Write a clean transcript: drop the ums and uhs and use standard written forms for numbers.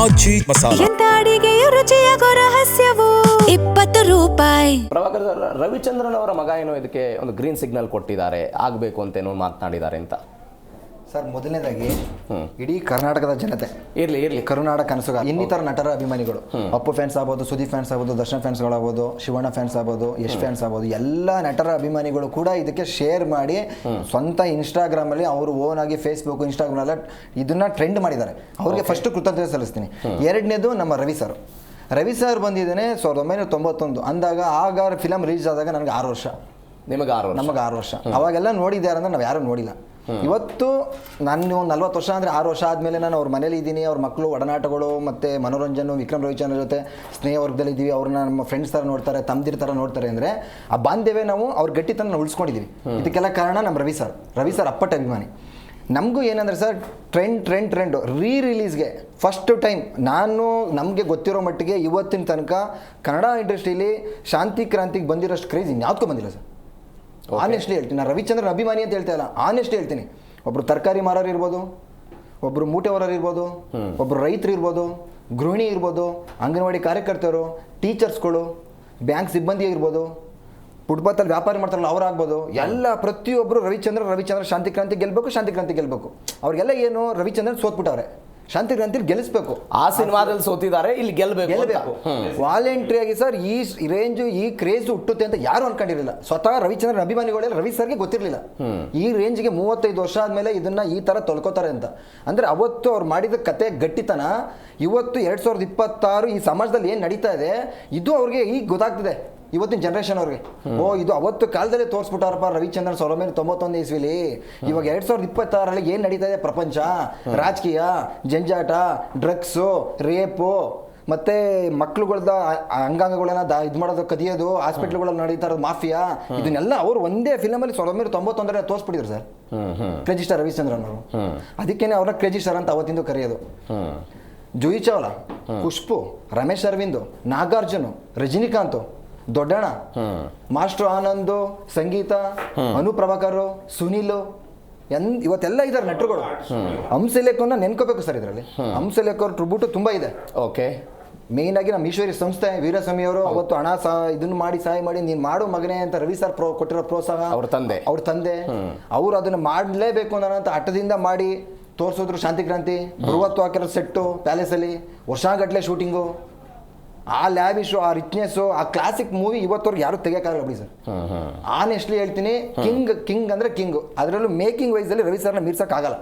ಆಚಿ ಮಸಾಲ. ಎಂತ ಅಡಿಗೆಯ ರುಚಿಯಾಗೋ ರಹಸ್ಯವು 20 ರೂಪಾಯಿ. ಪ್ರಭಾಕರ್ ಸರ್, ರವಿಚಂದ್ರನ್ ಅವರ ಮಗ ಏನೋ ಇದಕ್ಕೆ ಒಂದು ಗ್ರೀನ್ ಸಿಗ್ನಲ್ ಕೊಟ್ಟಿದ್ದಾರೆ, ಆಗಬೇಕು ಅಂತ ಏನೋ ಮಾತನಾಡಿದ್ದಾರೆ ಅಂತ. ಸರ್, ಮೊದಲನೇದಾಗಿ ಇಡೀ ಕರ್ನಾಟಕದ ಜನತೆ ಇರ್ಲಿ ಕರುನಾಡ ಕನಸುಗ ಇನ್ನಿತರ ನಟರ ಅಭಿಮಾನಿಗಳು, ಅಪ್ಪು ಫ್ಯಾನ್ಸ್ ಆಗ್ಬೋದು, ಸುದೀಪ್ ಫ್ಯಾನ್ಸ್ ಆಗ್ಬೋದು, ದರ್ಶನ್ ಫ್ಯಾನ್ಸ್ಗಳಾಗ್ಬೋದು, ಶಿವಣ್ಣ ಫ್ಯಾನ್ಸ್ ಆಗ್ಬೋದು, ಯಶ್ ಫ್ಯಾನ್ಸ್ ಆಗ್ಬೋದು, ಎಲ್ಲ ನಟರ ಅಭಿಮಾನಿಗಳು ಕೂಡ ಇದಕ್ಕೆ ಶೇರ್ ಮಾಡಿ ಸ್ವಂತ ಇನ್ಸ್ಟಾಗ್ರಾಮಲ್ಲಿ ಅವರು ಓನ್ ಆಗಿ ಫೇಸ್ಬುಕ್, ಇನ್ಸ್ಟಾಗ್ರಾಮ್ ಇದನ್ನ ಟ್ರೆಂಡ್ ಮಾಡಿದ್ದಾರೆ. ಅವ್ರಿಗೆ ಫಸ್ಟ್ ಕೃತಜ್ಞತೆ ಸಲ್ಲಿಸ್ತೀನಿ. ಎರಡನೇದು ನಮ್ಮ ರವಿ ಸರ್ ಬಂದಿದ್ದೇನೆ 1991 ಅಂದಾಗ, ಆಗ ಫಿಲಮ್ ರಿಲೀಸ್ ಆದಾಗ ನನಗೆ 6 ವರ್ಷ, ನಮಗೆ 6 ವರ್ಷ. ಅವಾಗೆಲ್ಲ ನೋಡಿದ್ದಾರೆ ಅಂದ್ರೆ ನಾವು ಯಾರು ನೋಡಿಲ್ಲ. ಇವತ್ತು ನಾನು 40 ವರ್ಷ ಅಂದರೆ 6 ವರ್ಷ ಆದಮೇಲೆ ನಾನು ಅವ್ರ ಮನೇಲಿ ಇದ್ದೀನಿ, ಅವ್ರ ಮಕ್ಕಳು ಒಡನಾಟಗಳು ಮತ್ತು ಮನೋರಂಜನೆ, ವಿಕ್ರಮ್ ರವಿಚಂದ್ರ ಜೊತೆ ಸ್ನೇಹ ವರ್ಗದಲ್ಲಿ ಇದ್ದೀವಿ, ಅವ್ರನ್ನ ನಮ್ಮ ಫ್ರೆಂಡ್ಸ್ ಥರ ನೋಡ್ತಾರೆ, ತಮ್ಮದಿರ ಥರ ನೋಡ್ತಾರೆ ಅಂದರೆ ಆ ಬಾಂಧವ್ಯ ನಾವು ಅವ್ರ ಗಟ್ಟಿತನ ಉಳಿಸ್ಕೊಂಡಿದ್ದೀವಿ. ಇದಕ್ಕೆಲ್ಲ ಕಾರಣ ನಮ್ಮ ರವಿ ಸರ್ ಅಪ್ಪಟ ಅಭಿಮಾನಿ. ನಮಗೂ ಏನಂದರೆ ಸರ್, ಟ್ರೆಂಡ್ ರಿಲೀಸ್ಗೆ ಫಸ್ಟ್ ಟೈಮ್ ನಮಗೆ ಗೊತ್ತಿರೋ ಮಟ್ಟಿಗೆ ಇವತ್ತಿನ ತನಕ ಕನ್ನಡ ಇಂಡಸ್ಟ್ರೀಲಿ ಶಾಂತಿ ಕ್ರಾಂತಿಗೆ ಬಂದಿರೋಷ್ಟು ಕ್ರೇಜ್ ಇನ್ಯಾವುದಕ್ಕೂ ಬಂದಿಲ್ಲ ಸರ್. ಆನೆಸ್ಟ್ಲಿ ಹೇಳ್ತೀನಿ, ನಾನು ರವಿಚಂದ್ರನ್ ಅಭಿಮಾನಿ ಅಂತ ಹೇಳ್ತಾ ಇಲ್ಲ, ಆನೆಸ್ಟ್ಲಿ ಹೇಳ್ತೀನಿ. ಒಬ್ಬರು ತರಕಾರಿ ಮಾರೋರು ಇರ್ಬೋದು, ಒಬ್ಬರು ಮೂಟೆ ಹೊರೋರು ಇರ್ಬೋದು, ಒಬ್ಬರು ರೈತರು ಇರ್ಬೋದು, ಗೃಹಿಣಿ ಇರ್ಬೋದು, ಅಂಗನವಾಡಿ ಕಾರ್ಯಕರ್ತರು, ಟೀಚರ್ಸ್ಗಳು, ಬ್ಯಾಂಕ್ ಸಿಬ್ಬಂದಿ ಇರ್ಬೋದು, ಫುಟ್ಪಾತಲ್ಲಿ ವ್ಯಾಪಾರ ಮಾಡ್ತಾರಲ್ಲ ಅವರಾಗ್ಬೋದು, ಎಲ್ಲ ಪ್ರತಿಯೊಬ್ಬರು ರವಿಚಂದ್ರ ಶಾಂತಿ ಕ್ರಾಂತಿ ಗೆಲ್ಲಬೇಕು. ಅವ್ರಿಗೆಲ್ಲ ಏನು, ರವಿಚಂದ್ರನ್ ಸೋತ್ಬಿಟ್ಟವ್ರೆ, ಶಾಂತಿ ಕ್ರಾಂತಿ ಗೆಲ್ಲಿಸ್ಬೇಕು. ಆ ಸಿನಿಮಾದಲ್ಲಿ ಸೋತಿದ್ದಾರೆ, ಇಲ್ಲಿ ಗೆಲ್ಲಬೇಕು. ವಾಲಂಟ್ರಿಯಾಗಿ ಸರ್ ಈ ರೇಂಜು, ಈ ಕ್ರೇಜ್ ಹುಟ್ಟುತ್ತೆ ಅಂತ ಯಾರು ಅನ್ಕೊಂಡಿರಲಿಲ್ಲ. ಸ್ವತಃ ರವಿಚಂದ್ರನ್ ಅಭಿಮಾನಿಗಳೆಲ್ಲ ರವಿ ಸರ್ಗೆ ಗೊತ್ತಿರಲಿಲ್ಲ ಈ ರೇಂಜ್ಗೆ 35 ವರ್ಷ ಆದಮೇಲೆ ಇದನ್ನ ಈ ಥರ ತೊಳ್ಕೊತಾರೆ ಅಂತ. ಅಂದರೆ ಅವತ್ತು ಅವ್ರು ಮಾಡಿದ ಕತೆ ಗಟ್ಟಿತನ ಇವತ್ತು 2026 ಈ ಸಮಾಜದಲ್ಲಿ ಏನು ನಡೀತಾ ಇದೆ ಇದು ಅವ್ರಿಗೆ ಈಗ ಗೊತ್ತಾಗ್ತಿದೆ. ಇವತ್ತಿನ ಜನ್ರೇಷನ್ ಅವ್ರಿಗೆ ಇದು ಅವತ್ತು ಕಾಲದಲ್ಲೇ ತೋರಿಸ್ಬಿಟ್ಟಾರಪ್ಪ ರವಿಚಂದ್ರನ್ 1991 ಇಸ್ವಿಲಿ. ಇವಾಗ 2026ರಲ್ಲಿ ಏನು ನಡೀತಾ ಇದೆ ಪ್ರಪಂಚ, ರಾಜಕೀಯ, ಜಂಜಾಟ, ಡ್ರಗ್ಸು, ರೇಪು, ಮತ್ತೆ ಮಕ್ಳುಗಳದ ಅಂಗಾಂಗಗಳನ್ನ ಇದು ಮಾಡೋದು, ಕದಿಯೋದು, ಹಾಸ್ಪಿಟ್ಲ್ಗಳಲ್ಲಿ ನಡೀತಾ ಇರೋದು ಮಾಫಿಯಾ, ಇದನ್ನೆಲ್ಲ ಅವರು ಒಂದೇ ಫಿಲಮಲ್ಲಿ 1991ರಲ್ಲಿ ತೋರಿಸ್ಬಿಟ್ಟಿದ್ರು ಸರ್. ಕ್ರೇಜಿ ಸ್ಟಾರ್ ರವಿಚಂದ್ರನ್ ಅವರು. ಅದಕ್ಕೇನೆ ಅವ್ರನ್ನ ಕ್ರೇಜಿ ಸ್ಟಾರ್ ಅಂತ ಅವತ್ತಿಂದು ಕರೆಯೋದು. ಜೂಹಿ ಚಾವ್ಲಾ, ಖುಷ್ಬು, ರಮೇಶ್ ಅರವಿಂದ್, ನಾಗಾರ್ಜುನ್, ರಜನಿಕಾಂತ್, ದೊಡ್ಡಣ್ಣ, ಮಾಸ್ಟರ್ ಆನಂದ್, ಸಂಗೀತ, ಅನು ಪ್ರಭಾಕರ್, ಸುನೀಲ್, ಇವತ್ತೆಲ್ಲ ಇದ್ದಾರೆ ನಟರುಗಳು. ಹಂಸಲೇಖನ ನೆನ್ಕೋಬೇಕು ಸರ್ ಇದರಲ್ಲಿ. ಹಂಸಲೇಖ ಅವ್ರ ಟ್ರಿಬ್ಯೂಟ್ ತುಂಬಾ ಇದೆ. ಓಕೆ, ಮೇನ್ ಆಗಿ ನಮ್ಮ ಈಶ್ವರಿ ಸಂಸ್ಥೆ ವೀರಸ್ವಾಮಿ ಅವರು ಅವತ್ತು ಹಣ ಇದನ್ನು ಮಾಡಿ ಸಹಾಯ ಮಾಡಿ ನೀನು ಮಾಡು ಮಗನೇ ಅಂತ ರವಿ ಸರ್ ಕೊಟ್ಟಿರೋ ಪ್ರೋತ್ಸಾಹ, ಅವ್ರ ತಂದೆ ಅವ್ರು ಅದನ್ನ ಮಾಡಲೇಬೇಕು ಅನ್ನೋಂಥ ಹಠದಿಂದ ಮಾಡಿ ತೋರಿಸಿದ್ರು. ಶಾಂತಿ ಕ್ರಾಂತಿ ಬೃಹತ್ ಹಾಕಿರೋ ಸೆಟ್ಟು ಪ್ಯಾಲೇಸಲ್ಲಿ ವರ್ಷಗಟ್ಟಲೆ ಶೂಟಿಂಗು, ಆ ಲ್ಯಾವಿಶು, ಆ ರಿಚ್ನೆಸ್ಸು, ಆ ಕ್ಲಾಸಿಕ್ ಮೂವಿ ಇವತ್ತವ್ರಿಗೆ ಯಾರು ತೆಗಿಯೋಕ್ಕಾಗಲ್ಲ ಬಿಡಿ ಸರ್. ಆನೆಸ್ಟ್ಲಿ ಹೇಳ್ತೀನಿ, ಕಿಂಗ್ ಅಂದ್ರೆ ಕಿಂಗ್. ಅದರಲ್ಲೂ ಮೇಕಿಂಗ್ ವೈಸಲ್ಲಿ ರವಿ ಸರ್ನ ಮೀರ್ಸೋಕ್ಕಾಗಲ್ಲ.